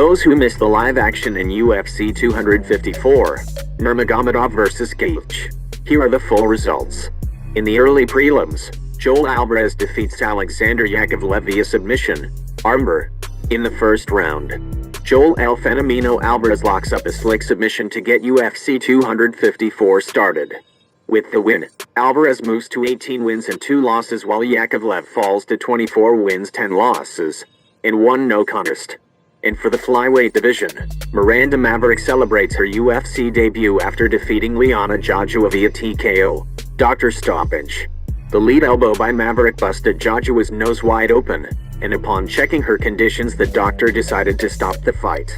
those who missed the live action in UFC 254, Nurmagomedov vs. Gaethje, here are the full results. In the early prelims, Joel Alvarez defeats Alexander Yakovlev via submission, armbar, in the first round. Joel El Fenomeno Alvarez locks up a slick submission to get UFC 254 started. With the win, Alvarez moves to 18 wins and 2 losses while Yakovlev falls to 24 wins 10 losses, and 1 no contest. And for the flyweight division, Miranda Maverick celebrates her UFC debut after defeating Liana Jojua via TKO, doctor stoppage. The lead elbow by Maverick busted Jojua's nose wide open, and upon checking her conditions the doctor decided to stop the fight.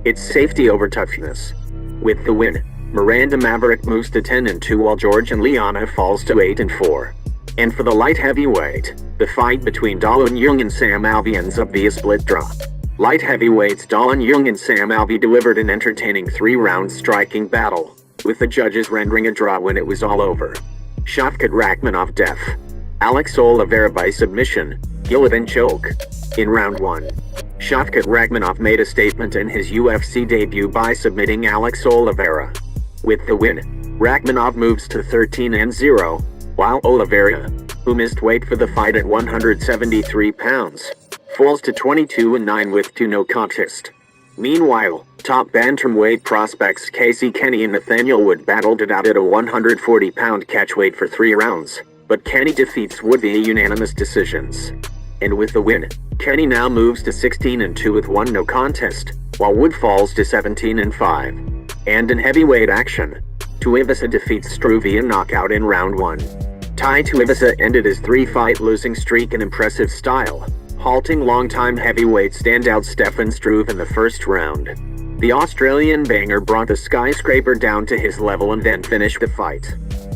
It's safety over toughness. With the win, Miranda Maverick moves to 10-2 while Georgian Liana falls to 8-4. And for the light heavyweight, the fight between Dalun Jung and Sam Alvey ends up via split draw. Light heavyweights Dalun Jung and Sam Alvey delivered an entertaining 3-round striking battle, with the judges rendering a draw when it was all over. Shavkat Rakhmonov def. Alex Oliveira by submission, guillotine choke. In round 1, Shavkat Rakhmonov made a statement in his UFC debut by submitting Alex Oliveira. With the win, Rakhmonov moves to 13-0, while Oliveira, who missed weight for the fight at 173 pounds, falls to 22-9 with 2 no contest. Meanwhile, top bantamweight prospects Casey Kenny and Nathaniel Wood battled it out at a 140-pound catchweight for 3 rounds, but Kenny defeats Wood via unanimous decisions. And with the win, Kenny now moves to 16-2 with 1 no contest, while Wood falls to 17-5. And in heavyweight action, Tuivasa defeats Struve via knockout in round 1. Tai Tuivasa ended his 3-fight losing streak in impressive style, halting longtime heavyweight standout Stefan Struve in the first round. The Australian banger brought the skyscraper down to his level and then finished the fight.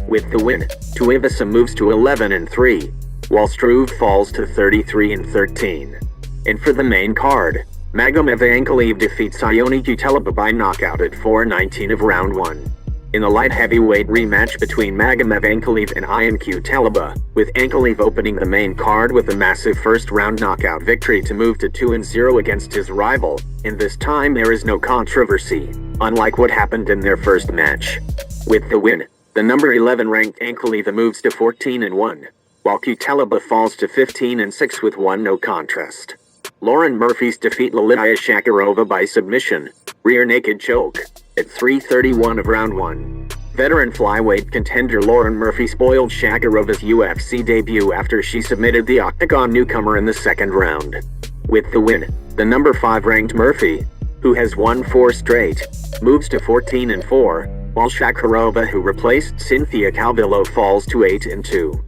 With the win, Tuivasa moves to 11-3, while Struve falls to 33-13. And for the main card, Nurmagomedov defeats Ioni Cutelaba by knockout at 4:19 of round 1. In the light heavyweight rematch between Nurmagomedov and Ion Cutelaba, with Ankalaev opening the main card with a massive first-round knockout victory to move to 2-0 against his rival, and this time there is no controversy, unlike what happened in their first match. With the win, the number 11 ranked Ankalaev moves to 14-1, while Cutelaba falls to 15-6 with 1 no contest. Lauren Murphy's defeat Liliana Shakarova by submission, rear naked choke, at 3:31 of round 1. Veteran flyweight contender Lauren Murphy spoiled Shakarova's UFC debut after she submitted the Octagon newcomer in the second round. With the win, the number 5 ranked Murphy, who has won 4 straight, moves to 14-4, while Shakarova, who replaced Cynthia Calvillo, falls to 8-2.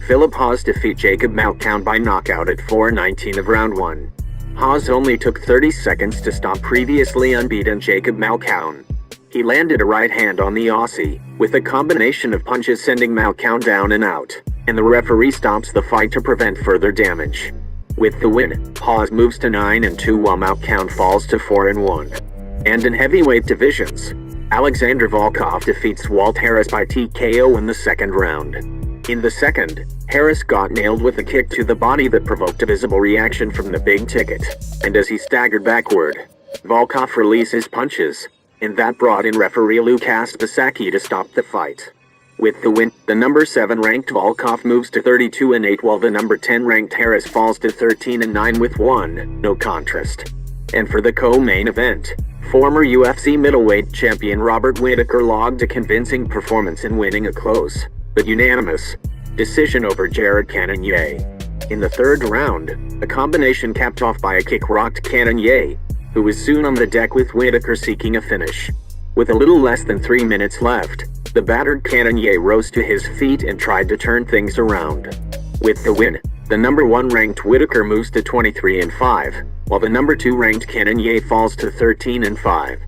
Philip Haas defeat Jacob Malkoun by knockout at 4:19 of round 1. Haas only took 30 seconds to stop previously unbeaten Jacob Malkoun. He landed a right hand on the Aussie, with a combination of punches sending Malkoun down and out, and the referee stops the fight to prevent further damage. With the win, Haas moves to 9-2 while Malkoun falls to 4-1. And in heavyweight divisions, Alexander Volkov defeats Walt Harris by TKO in the second round. In the second, Harris got nailed with a kick to the body that provoked a visible reaction from the big ticket, and as he staggered backward, Volkov released his punches, and that brought in referee Lukas Basaki to stop the fight. With the win, the number 7 ranked Volkov moves to 32-8 while the number 10 ranked Harris falls to 13-9 with 1 no contest. And for the co-main event, former UFC middleweight champion Robert Whittaker logged a convincing performance in winning a close, but unanimous, decision over Jared Cannonier. In the third round, a combination capped off by a kick rocked Cannonier, who was soon on the deck with Whittaker seeking a finish. With a little less than 3 minutes left, the battered Cannonier rose to his feet and tried to turn things around. With the win, the number 1 ranked Whittaker moves to 23-5, while the number 2 ranked Cannonier falls to 13-5.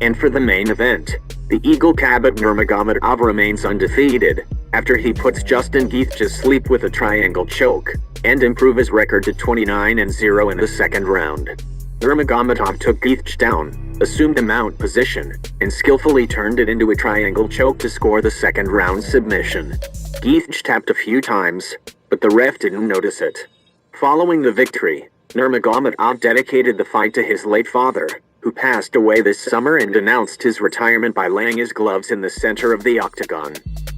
And for the main event, the Eagle Khabib Nurmagomedov remains undefeated, after he puts Justin Gaethje to sleep with a triangle choke, and improve his record to 29-0 in the second round. Nurmagomedov took Gaethje down, assumed a mount position, and skillfully turned it into a triangle choke to score the second round submission. Gaethje tapped a few times, but the ref didn't notice it. Following the victory, Nurmagomedov dedicated the fight to his late father, who who passed away this summer and announced his retirement by laying his gloves in the center of the octagon.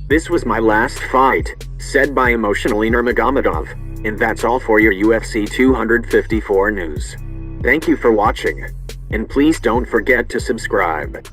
"This was my last fight," said by emotionally Nurmagomedov. And that's all for your UFC 254 news. Thank you for watching. And please don't forget to subscribe.